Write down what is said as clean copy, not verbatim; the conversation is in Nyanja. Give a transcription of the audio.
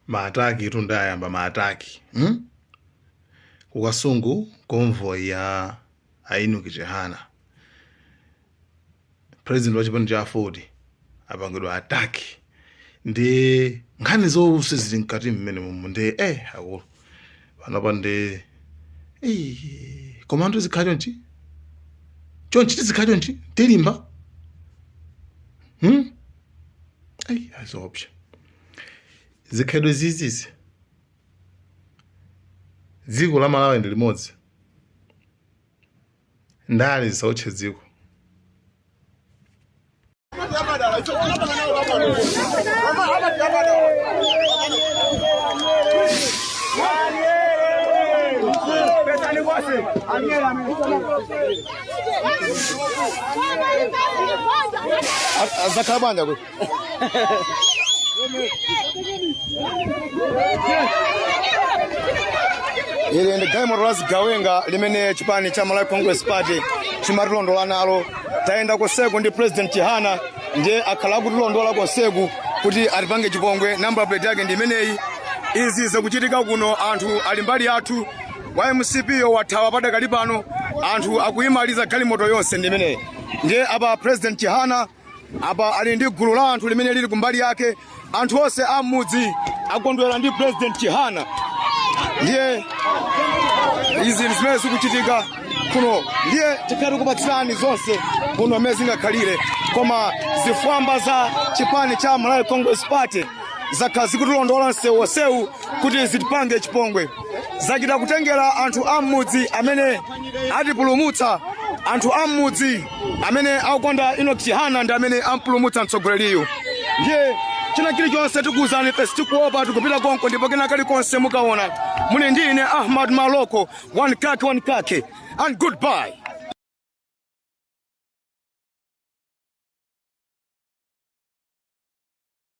maataki tundayamba maataki kukasungu convoy ya Ainuki Chihana. President wa chipani cha Ford apangidwa ataki ndi nkhani zonse zili mkati mmene mumu ndi akulu panopa ndi komando zikhala chonchi tizikhala chonchi tilimba azopsha zikhedwe zizizi dziko la Malawi ndi limodzi ndale zisauche dziko zakabanja kwe ili ndi Diamond Ras Gawenga limene chipani cha Malawi Congress Party chimatilondola nalo taenda koseko ndi President Chihana ndiye akhala akutilondola koseko kuti atipange chipongwe. Number plate yake ndi imeneyi. Izi zikuchitika kuno anthu ali mbali athu wa MCP yo wathawa padakali pano anthu akuyimaliza galimoto yonse ndi imeneyi. Ndiye apa President Chihana apa ali ndi gulu la anthu limene lili kumbali yake, anthu onse amudzi akondwera ndi President Chihana. Ndiye izi zimene zikuchitika kuno ndiye tikati kupatsirani zonse kuno mezi ngakhalire, koma zifwamba za chipani cha Malawi Congress Party zakhala zikutilondola nsewusewu kuti zitipange chipongwe. Zachita kutengera anthu amudzi amene atipulumutsa, anthu amudzi amene akukonda Enoch Chihana ndi amene ampulumutsa mtsogoleriyu. Ndiye china chilichonse tikuwuzani fesi tikuopa tikupita konko ndipo kena kalikonse mukaona muli ndi ine Ahmad Maloko, one kake and goodbye.